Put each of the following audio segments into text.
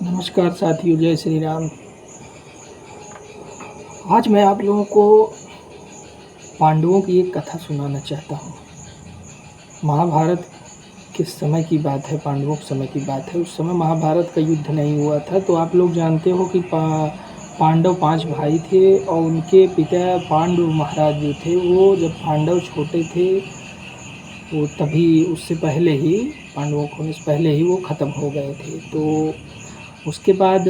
नमस्कार साथियों, जय श्री राम। आज मैं आप लोगों को पांडवों की एक कथा सुनाना चाहता हूँ। महाभारत के समय की बात है, पांडवों के समय की बात है। उस समय महाभारत का युद्ध नहीं हुआ था। तो आप लोग जानते हो कि पांडव 5 भाई थे और उनके पिता पांडु महाराज जो थे, वो जब पांडव छोटे थे वो तभी उससे पहले ही पांडवों को से पहले ही वो ख़त्म हो गए थे। तो उसके बाद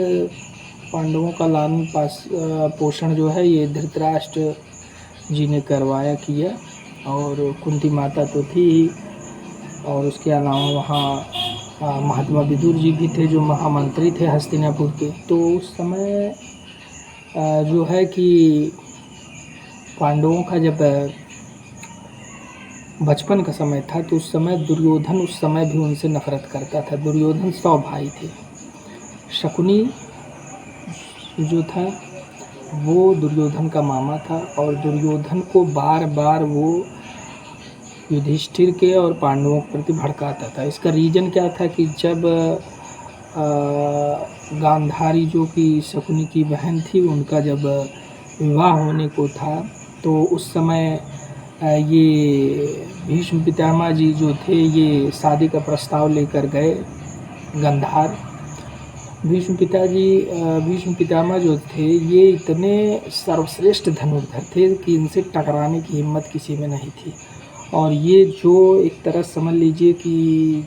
पांडवों का लालन पोषण जो है ये धृतराष्ट्र जी ने किया। और कुंती माता तो थी ही, और उसके अलावा वहाँ महात्मा विदुर जी भी थे जो महामंत्री थे हस्तिनापुर के। तो उस समय जो है कि पांडवों का जब बचपन का समय था तो उस समय दुर्योधन उस समय भी उनसे नफरत करता था। दुर्योधन 100 भाई थे। शकुनी जो था वो दुर्योधन का मामा था और दुर्योधन को बार बार वो युधिष्ठिर के और पांडवों के प्रति भड़काता था। इसका रीज़न क्या था कि जब गांधारी जो कि शकुनी की बहन थी, उनका जब विवाह होने को था तो उस समय ये भीष्म पितामह जी जो थे ये शादी का प्रस्ताव लेकर गए। गांधार भीष्म पितामह जो थे ये इतने सर्वश्रेष्ठ धनुर्धर थे कि इनसे टकराने की हिम्मत किसी में नहीं थी। और ये जो एक तरह समझ लीजिए कि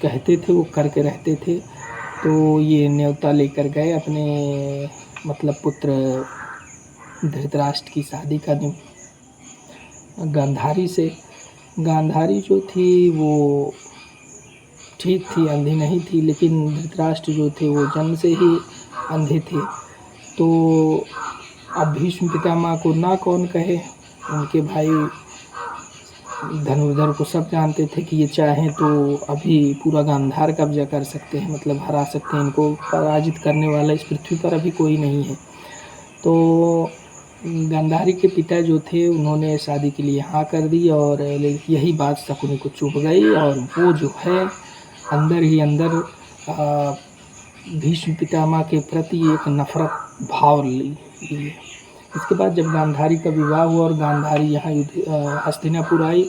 कहते थे वो करके रहते थे। तो ये न्योता लेकर गए अपने मतलब पुत्र धृतराष्ट्र की शादी का गांधारी से। गांधारी जो थी वो ठीक थी, अंधी नहीं थी, लेकिन धृतराष्ट्र जो थे वो जन्म से ही अंधे थे। तो अब भीष्म पितामह को ना कौन कहे, उनके भाई धनुर्धर को सब जानते थे कि ये चाहें तो अभी पूरा गांधार कब्जा कर सकते हैं, मतलब हरा सकते हैं। इनको पराजित करने वाला इस पृथ्वी पर अभी कोई नहीं है। तो गांधारी के पिता जो थे उन्होंने शादी के लिए हाँ कर दी और यही बात शकुनी को चुभ गई और वो जो है अंदर ही अंदर भीष्म पितामह के प्रति एक नफरत भाव लिए। इसके बाद जब गांधारी का विवाह हुआ और गांधारी यहाँ हस्तिनापुर आई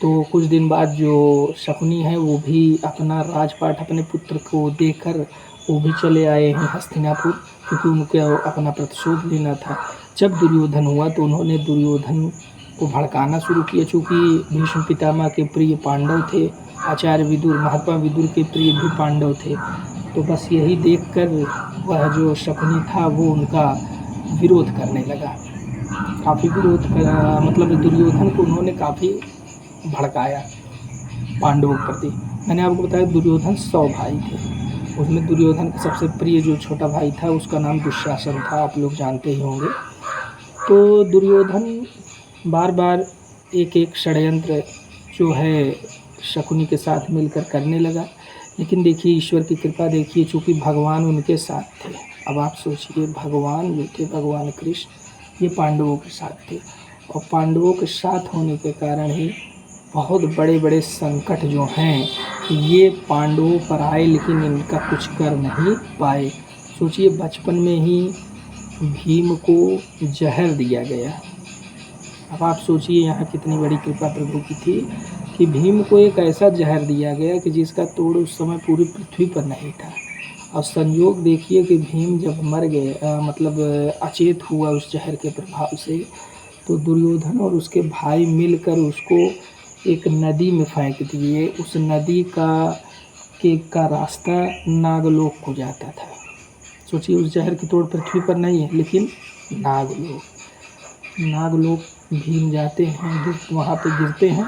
तो कुछ दिन बाद जो शकुनी है वो भी अपना राजपाट अपने पुत्र को देकर वो भी चले आए हैं हस्तिनापुर, क्योंकि उनको अपना प्रतिशोध लेना था। जब दुर्योधन हुआ तो उन्होंने दुर्योधन को भड़काना शुरू किया। चूँकि भीष्म पितामह के प्रिय पांडव थे, आचार्य विदुर महात्मा विदुर के प्रिय भी पांडव थे। तो बस यही देखकर वह जो शकुनी था वो उनका विरोध करने लगा। काफ़ी विरोध कर मतलब दुर्योधन को उन्होंने काफ़ी भड़काया पांडवों के प्रति। मैंने आपको बताया दुर्योधन 100 भाई थे। उसमें दुर्योधन का सबसे प्रिय जो छोटा भाई था उसका नाम दुशासन था, आप लोग जानते ही होंगे। तो दुर्योधन बार बार एक षड्यंत्र जो है शकुनी के साथ मिलकर करने लगा। लेकिन देखिए ईश्वर की कृपा देखिए, चूँकि भगवान उनके साथ थे। अब आप सोचिए, भगवान जो थे भगवान कृष्ण ये पांडवों के साथ थे और पांडवों के साथ होने के कारण ही बहुत बड़े बड़े संकट जो हैं ये पांडवों पर आए, लेकिन इनका कुछ कर नहीं पाए। सोचिए बचपन में ही भीम को जहर दिया गया। अब आप सोचिए यहाँ कितनी बड़ी कृपा प्रभु की थी कि भीम को एक ऐसा जहर दिया गया कि जिसका तोड़ उस समय पूरी पृथ्वी पर नहीं था। और संयोग देखिए कि भीम जब मर गए मतलब अचेत हुआ उस जहर के प्रभाव से, तो दुर्योधन और उसके भाई मिलकर उसको एक नदी में फेंक दिए। उस नदी का रास्ता नागलोक को जाता था। सोचिए उस जहर की तोड़ पृथ्वी पर नहीं है, लेकिन नागलोक भीम जाते हैं, वहाँ पे गिरते हैं।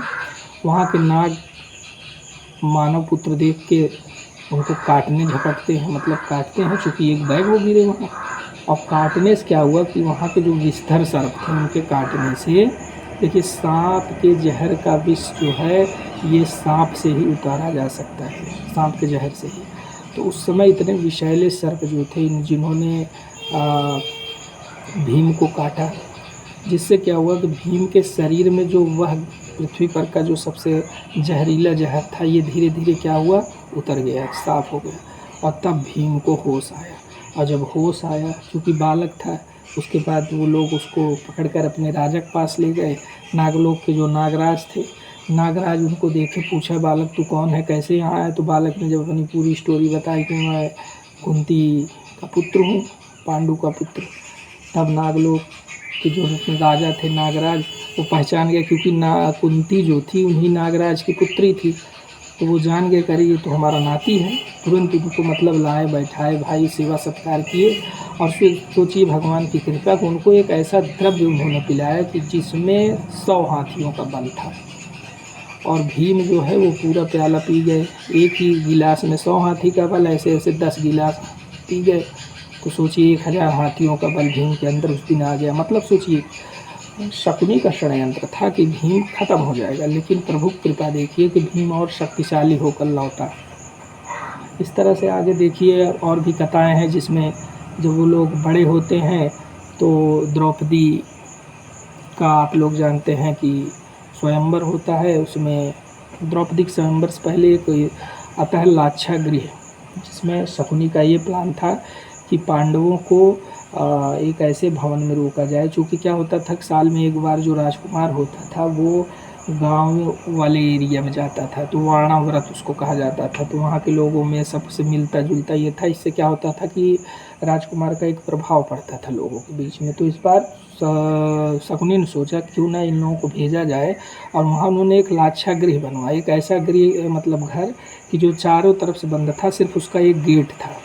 वहाँ के नाग मानव पुत्र देख के उनको काटने झपटते हैं, मतलब काटते हैं, चूँकि एक बैग वो गिरे वहाँ। और काटने से क्या हुआ कि वहाँ के जो विषधर सर्प थे उनके काटने से, देखिए सांप के जहर का विष जो है ये सांप से ही उतारा जा सकता है, सांप के जहर से ही। तो उस समय इतने विषैले सर्प जो थे जिन्होंने भीम को काटा, जिससे क्या हुआ कि भीम के शरीर में जो वह पृथ्वी पर का जो सबसे जहरीला जहर था ये धीरे धीरे क्या हुआ, उतर गया, साफ हो गया। और तब भीम को होश आया। और जब होश आया, चूँकि बालक था, उसके बाद वो लोग उसको पकड़कर अपने राजा के पास ले गए। नागलोक के जो नागराज थे, नागराज उनको देखे, पूछा बालक तू कौन है, कैसे यहाँ आया? तो बालक ने जब अपनी पूरी स्टोरी बताई कि मैं कुंती का पुत्र हूँ, पांडु का पुत्र, तब नागलोक के जो राजा थे नागराज, वो पहचान गए, क्योंकि कुंती जो थी उन्हीं नागराज की पुत्री थी। तो वो जान गए, करे ये तो हमारा नाती है। तुरंत उनको मतलब लाए, बैठाए, भाई सेवा सत्कार किए। और फिर सोचिए भगवान की कृपा को, उनको एक ऐसा द्रव्य उन्होंने पिलाया कि जिसमें 100 हाथियों का बल था। और भीम जो है वो पूरा प्याला पी गए। एक ही गिलास में 100 हाथी का बल, ऐसे ऐसे 10 गिलास पी गए। तो सोचिए 1000 हाथियों का बल भीम के अंदर उस दिन आ गया। मतलब सोचिए शकुनी का षड्यंत्र था कि भीम खत्म हो जाएगा, लेकिन प्रभु की कृपा देखिए कि भीम और शक्तिशाली होकर लौटा। इस तरह से आगे देखिए और भी कथाएं हैं जिसमें जब वो लोग बड़े होते हैं तो द्रौपदी का आप लोग जानते हैं कि स्वयंवर होता है। उसमें द्रौपदी के स्वयंवर से पहले एक आता है लाक्षागृह, जिसमें शकुनी का ये प्लान था कि पांडवों को एक ऐसे भवन में रोका जाए। चूँकि क्या होता था कि साल में एक बार जो राजकुमार होता था वो गाँव वाले एरिया में जाता था, तो वाणा व्रत उसको कहा जाता था। तो वहाँ के लोगों में सबसे मिलता जुलता ये था। इससे क्या होता था कि राजकुमार का एक प्रभाव पड़ता था लोगों के बीच में। तो इस बार शकुनी ने सोचा क्यों ना इन लोगों को भेजा जाए, और वहाँ उन्होंने एक लाक्षागृह बनवाया। एक ऐसा गृह मतलब घर कि जो चारों तरफ से बंद था, सिर्फ उसका एक गेट था।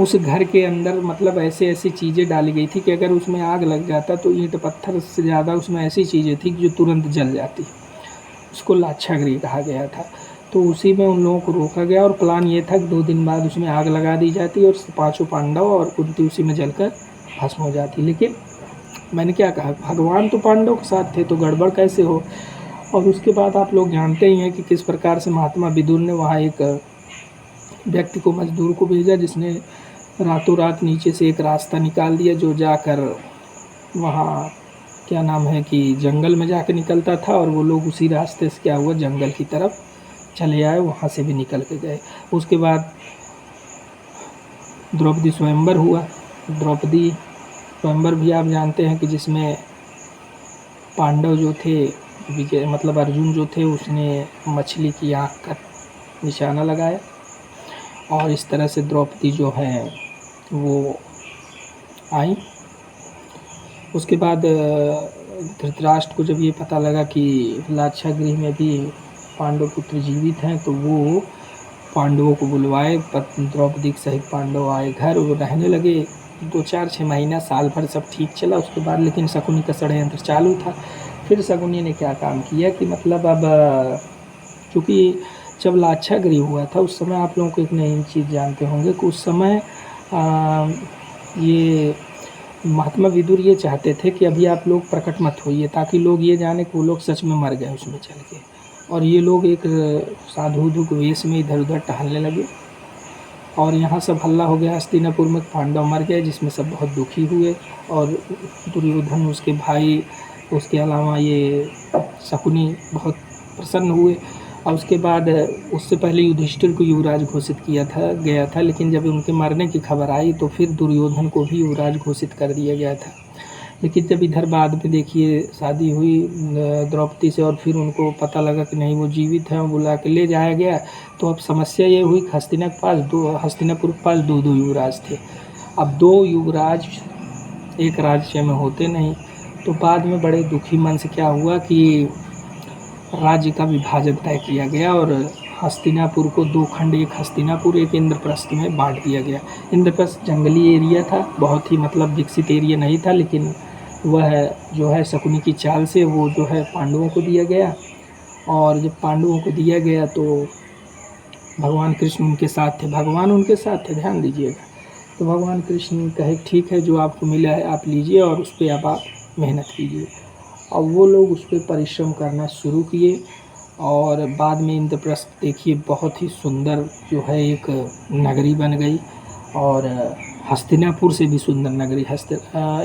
उस घर के अंदर मतलब ऐसे ऐसी चीज़ें डाली गई थी कि अगर उसमें आग लग जाता तो ईंट पत्थर से ज़्यादा उसमें ऐसी चीज़ें थी जो तुरंत जल जाती। उसको लाक्षागृह कहा गया था। तो उसी में उन लोगों को रोका गया, और प्लान ये था कि 2 दिन बाद उसमें आग लगा दी जाती और 5 पांडव और कुंती उसी में जलकर भस्म हो जाती। लेकिन मैंने क्या कहा, भगवान तो पांडव के साथ थे, तो गड़बड़ कैसे हो। और उसके बाद आप लोग जानते ही हैं कि किस प्रकार से महात्मा विदुर ने वहाँ एक व्यक्ति को, मजदूर को भेजा, जिसने रातों रात नीचे से एक रास्ता निकाल दिया, जो जाकर वहाँ क्या नाम है कि जंगल में जाकर निकलता था। और वो लोग उसी रास्ते से क्या हुआ, जंगल की तरफ चले आए, वहाँ से भी निकल के गए। उसके बाद द्रौपदी स्वयंवर हुआ। द्रौपदी स्वयंवर भी आप जानते हैं कि जिसमें पांडव जो थे, विजय मतलब अर्जुन जो थे, उसने मछली की आँख का निशाना लगाया, और इस तरह से द्रौपदी जो है वो आई। उसके बाद धृतराष्ट्र को जब ये पता लगा कि लाक्षागृह में भी पांडव पुत्र जीवित हैं, तो वो पांडवों को बुलवाए। द्रौपदी सहित पांडव आए घर, वो रहने लगे। 2-4-6 महीना, साल भर सब ठीक चला। उसके बाद लेकिन शकुनी का षड्यंत्र चालू था। फिर शकुनी ने क्या काम किया कि मतलब अब चूँकि जब लाक्षागृह हुआ था उस समय आप लोगों को एक नई चीज़ जानते होंगे कि उस समय ये महात्मा विदुर ये चाहते थे कि अभी आप लोग प्रकट मत होइए, ताकि लोग ये जाने कि वो लोग सच में मर गए उसमें चल के। और ये लोग एक साधु के वेश में इधर उधर टहलने लगे, और यहाँ सब हल्ला हो गया हस्तिनापुर में, पांडव मर गए, जिसमें सब बहुत दुखी हुए। और दुर्योधन, उसके भाई, उसके अलावा ये शकुनी बहुत प्रसन्न हुए। और उसके बाद उससे पहले युधिष्ठिर को युवराज घोषित किया गया था, लेकिन जब उनके मरने की खबर आई तो फिर दुर्योधन को भी युवराज घोषित कर दिया गया था। लेकिन जब इधर बाद में देखिए शादी हुई द्रौपदी से, और फिर उनको पता लगा कि नहीं वो जीवित है, बुला के ले जाया गया। तो अब समस्या ये हुई, हस्तिनापुर के पास 2 युवराज थे। अब 2 युवराज एक राज्य में होते नहीं। तो बाद में बड़े दुखी मन से क्या हुआ कि राज्य का विभाजन तय किया गया, और हस्तिनापुर को 2 खंड, एक हस्तिनापुर एक इंद्रप्रस्थ में बांट दिया गया। इंद्रप्रस्थ जंगली एरिया था, बहुत ही मतलब विकसित एरिया नहीं था, लेकिन वह जो है शकुनी की चाल से वो जो है पांडवों को दिया गया। और जब पांडवों को दिया गया तो भगवान कृष्ण उनके साथ थे, भगवान उनके साथ थे, ध्यान दीजिएगा। तो भगवान कृष्ण कहे ठीक है, जो आपको मिला है आप लीजिए, और उस पर अब आप मेहनत कीजिए। और वो लोग उस पर परिश्रम करना शुरू किए। और बाद में इंद्रप्रस्थ देखिए बहुत ही सुंदर जो है एक नगरी बन गई, और हस्तिनापुर से भी सुंदर नगरी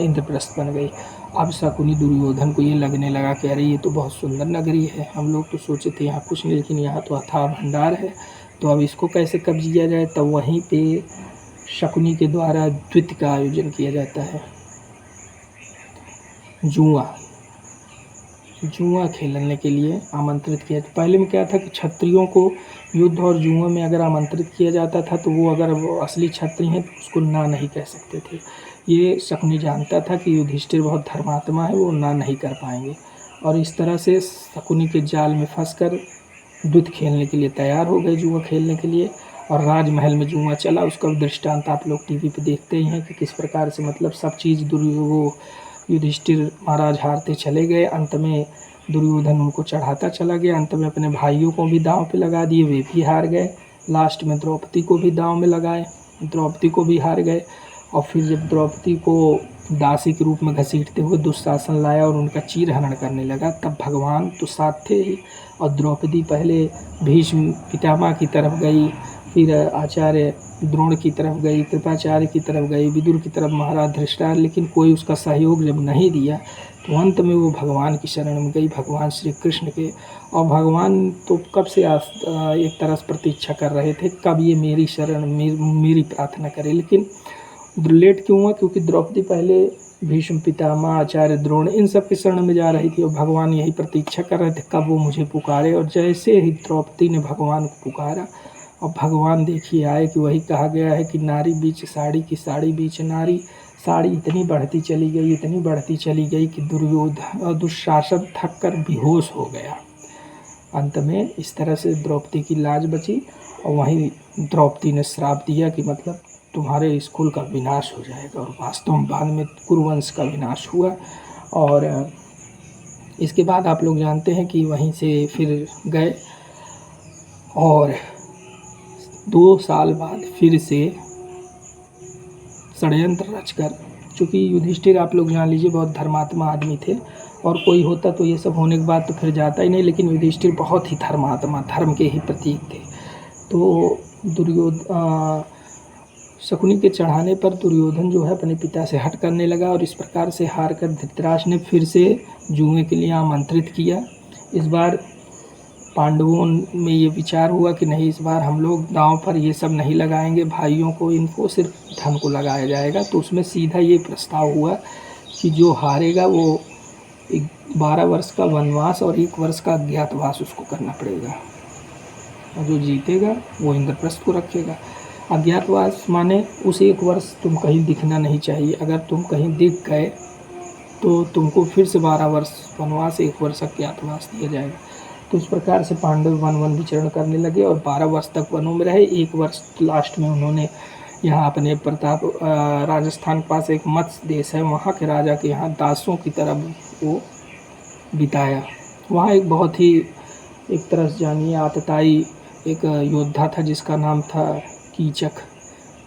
इंद्रप्रस्थ बन गई। अब शकुनी दुर्योधन को ये लगने लगा कि अरे ये तो बहुत सुंदर नगरी है, हम लोग तो सोचे थे यहाँ कुछ नहीं, लेकिन यहाँ तो अथाह भंडार है। तो अब इसको कैसे कब्ज़ किया जाए, तब वहीं पे शकुनी के द्वारा द्वित का आयोजन किया जाता है। जुआ खेलने के लिए आमंत्रित किया। पहले में क्या था कि क्षत्रियों को युद्ध और जुआ में अगर आमंत्रित किया जाता था तो वो अगर वो असली क्षत्रिय हैं तो उसको ना नहीं कह सकते थे। ये शकुनी जानता था कि युधिष्ठिर बहुत धर्मात्मा है, वो ना नहीं कर पाएंगे, और इस तरह से शकुनी के जाल में फंसकर द्वित खेलने के लिए तैयार हो गए, जुआ खेलने के लिए। और राजमहल में जुआ चला, उसका दृष्टांत आप लोग टीवी पे देखते ही हैं कि किस प्रकार से मतलब सब चीज़ वो युधिष्ठिर महाराज हारते चले गए। अंत में दुर्योधन उनको चढ़ाता चला गया, अंत में अपने भाइयों को भी दांव पे लगा दिए, वे भी हार गए। लास्ट में द्रौपदी को भी दांव में लगाए, द्रौपदी को भी हार गए। और फिर जब द्रौपदी को दासी के रूप में घसीटते हुए दुशासन लाया और उनका चीरहरण करने लगा, तब भगवान तो साथ थे ही। और द्रौपदी पहले भीष्म पितामह की तरफ गई, फिर आचार्य द्रोण की तरफ गई, कृपाचार्य की तरफ गई, विदुर की तरफ महाराज धृतराष्ट्र, लेकिन कोई उसका सहयोग जब नहीं दिया तो अंत में वो भगवान की शरण में गई, भगवान श्री कृष्ण के। और भगवान तो कब से एक तरह से प्रतीक्षा कर रहे थे कब ये मेरी शरण मेरी प्रार्थना करे, लेकिन लेट क्यों हुआ, क्योंकि द्रौपदी पहले भीष्म पितामह आचार्य द्रोण इन सब की शरण में जा रही थी और भगवान यही प्रतीक्षा कर रहे थे कब वो मुझे पुकारे। और जैसे ही द्रौपदी ने भगवान को पुकारा और भगवान देखिए आए कि वही कहा गया है कि नारी बीच साड़ी की साड़ी बीच नारी, साड़ी इतनी बढ़ती चली गई, इतनी बढ़ती चली गई कि दुशासन थक कर बेहोश हो गया। अंत में इस तरह से द्रौपदी की लाज बची और वहीं द्रौपदी ने श्राप दिया कि मतलब तुम्हारे स्कूल का विनाश हो जाएगा, और वास्तव में बाद में कुरुवंश का विनाश हुआ। और इसके बाद आप लोग जानते हैं कि वहीं से फिर गए और 2 साल बाद फिर से षड्यंत्र रचकर, चूँकि युधिष्ठिर आप लोग जान लीजिए बहुत धर्मात्मा आदमी थे, और कोई होता तो ये सब होने के बाद तो फिर जाता ही नहीं, लेकिन युधिष्ठिर बहुत ही धर्मात्मा, धर्म के ही प्रतीक थे। तो शकुनी के चढ़ाने पर दुर्योधन जो है अपने पिता से हट करने लगा, और इस प्रकार से हार कर धृतराष्ट्र ने फिर से जुए के लिए आमंत्रित किया। इस बार पांडवों में ये विचार हुआ कि नहीं, इस बार हम लोग दांव पर ये सब नहीं लगाएंगे, भाइयों को इनको सिर्फ धन को लगाया जाएगा। तो उसमें सीधा ये प्रस्ताव हुआ कि जो हारेगा वो 12 वर्ष का वनवास और 1 वर्ष का अज्ञातवास उसको करना पड़ेगा, और जो जीतेगा वो इंद्रप्रस्थ को रखेगा। अज्ञातवास माने उस 1 वर्ष तुम कहीं दिखना नहीं चाहिए, अगर तुम कहीं दिख गए तो तुमको फिर से 12 वर्ष वनवास 1 वर्ष अज्ञातवास दिया जाएगा। तो इस प्रकार से पांडव वन विचरण करने लगे और 12 वर्ष तक वनों में रहे। 1 वर्ष लास्ट में उन्होंने यहाँ अपने प्रताप राजस्थान के पास एक मत्स्य देश है, वहाँ के राजा के यहाँ दासों की तरफ वो बिताया। वहाँ एक बहुत ही एक तरह से जानिए आतताई एक योद्धा था जिसका नाम था कीचक।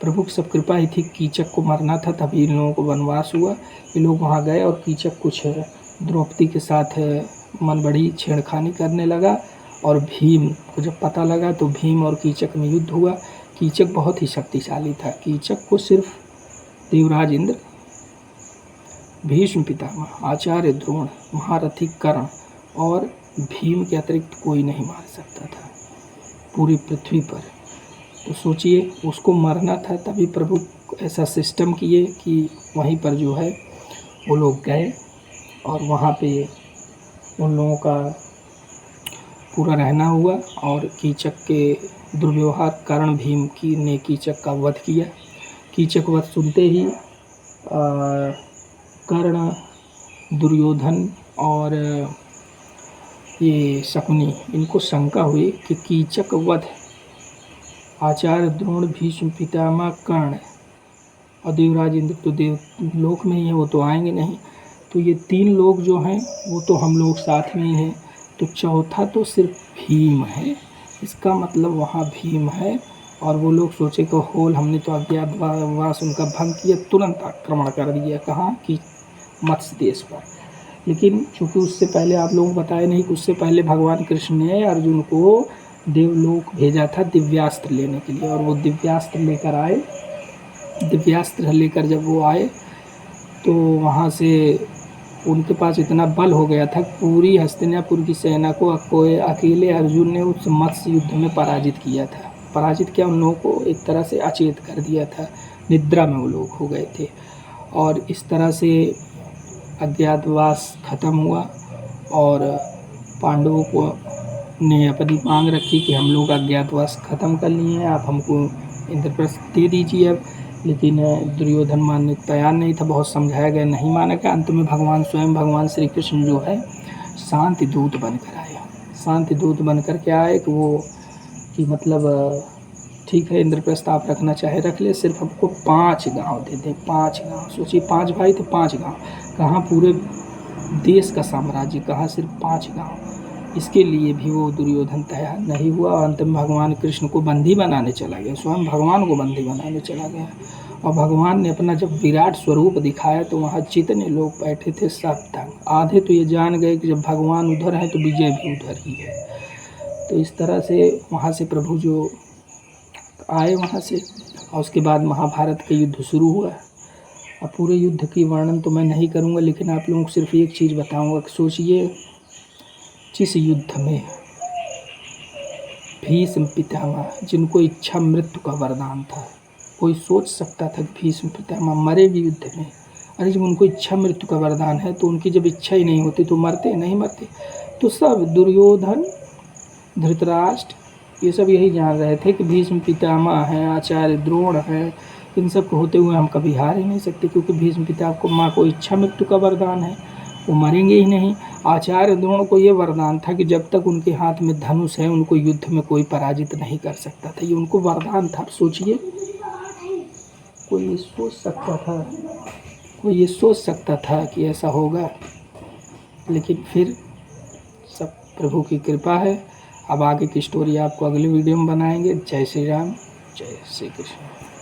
प्रभु की सब कृपा ही थी, कीचक को मरना था, तभी इन लोगों को वनवास हुआ। ये लोग वहाँ गए और कीचक कुछ द्रौपदी के साथ मन बड़ी छेड़खानी करने लगा, और भीम को जब पता लगा तो भीम और कीचक में युद्ध हुआ। कीचक बहुत ही शक्तिशाली था, कीचक को सिर्फ देवराज इंद्र, भीष्म पितामह, आचार्य द्रोण, महारथी कर्ण और भीम के अतिरिक्त कोई नहीं मार सकता था पूरी पृथ्वी पर। तो सोचिए उसको मरना था, तभी प्रभु ऐसा सिस्टम किए कि वहीं पर जो है वो लोग गए और वहाँ पे उन लोगों का पूरा रहना हुआ, और कीचक के दुर्व्यवहार कारण भीम ने कीचक का वध किया। कीचक वध सुनते ही कर्ण, दुर्योधन और ये शकुनी, इनको शंका हुई कि कीचक वध आचार्य द्रोण, भीष्म पितामह, कर्ण और देवराज इंद्र तो देवलोक में ही है, वो तो आएंगे नहीं, तो ये 3 लोग जो हैं वो तो हम लोग साथ में ही हैं, तो चौथा तो सिर्फ भीम है। इसका मतलब वहाँ भीम है। और वो लोग सोचे कि होल हमने तो अज्ञातवास उनका भंग किया, तुरंत आक्रमण कर दिया। कहाँ कि मत्स्य देश पर। लेकिन चूँकि उससे पहले आप लोगों को बताया नहीं कि उससे पहले भगवान कृष्ण ने अर्जुन को देवलोक भेजा था दिव्यास्त्र लेने के लिए, और वो दिव्यास्त्र लेकर आए। दिव्यास्त्र लेकर जब वो आए तो वहाँ से उनके पास इतना बल हो गया था, पूरी हस्तिनापुर की सेना को अकेले अर्जुन ने उस मत्स्य युद्ध में पराजित किया था। पराजित किया, उन लोगों को एक तरह से अचेत कर दिया था, निद्रा में वो लोग हो गए थे। और इस तरह से अज्ञातवास खत्म हुआ और पांडवों को ने अपनी मांग रखी कि हम लोग अज्ञातवास ख़त्म कर लिए हैं, आप हमको इंद्रप्रस्थ दे दीजिए अब। लेकिन दुर्योधन मानने को तैयार नहीं था, बहुत समझाया गया, नहीं माना गया। अंत में भगवान स्वयं, भगवान श्री कृष्ण जो है शांति दूत बनकर आए। शांति दूत बनकर के आए कि वो कि मतलब ठीक है, इंद्रप्रस्थ आप रखना चाहे रख ले, सिर्फ हमको 5 गांव दे दें, 5 गांव। सोचिए 5 भाई थे, 5 गांव, कहाँ पूरे देश का साम्राज्य, कहाँ सिर्फ 5 गांव। इसके लिए भी वो दुर्योधन तैयार नहीं हुआ और अंत में भगवान कृष्ण को बंदी बनाने चला गया, स्वयं भगवान को बंदी बनाने चला गया। और भगवान ने अपना जब विराट स्वरूप दिखाया तो वहाँ जितने लोग बैठे थे सब दंग। आधे तो ये जान गए कि जब भगवान उधर है तो विजय भी उधर ही है। तो इस तरह से वहाँ से प्रभु जो आए वहाँ से, और उसके बाद महाभारत का युद्ध शुरू हुआ। अब पूरे युद्ध की वर्णन तो मैं नहीं करूँगा, लेकिन आप लोगों को सिर्फ एक चीज़ बताऊँगा कि सोचिए, जिस युद्ध में भीष्म पितामह, जिनको इच्छा मृत्यु का वरदान था, कोई सोच सकता था कि भीष्म पितामह मरेगी युद्ध में? अरे जब उनको इच्छा मृत्यु का वरदान है तो उनकी जब इच्छा ही नहीं होती तो मरते नहीं मरते। तो सब दुर्योधन, धृतराष्ट्र, ये सब यही जान रहे थे कि भीष्म पितामह हैं, आचार्य द्रोण हैं, इन सब को होते हुए हम कभी हार ही नहीं सकते, क्योंकि भीष्म पितामह को इच्छा मृत्यु का वरदान है, वो मरेंगे ही नहीं। आचार्य द्रोण को ये वरदान था कि जब तक उनके हाथ में धनुष है उनको युद्ध में कोई पराजित नहीं कर सकता था, ये उनको वरदान था। सोचिए, कोई ये सोच सकता था, कोई ये सोच सकता था कि ऐसा होगा? लेकिन फिर सब प्रभु की कृपा है। अब आगे की स्टोरी आपको अगली वीडियो में बनाएंगे। जय श्री राम, जय श्री कृष्ण।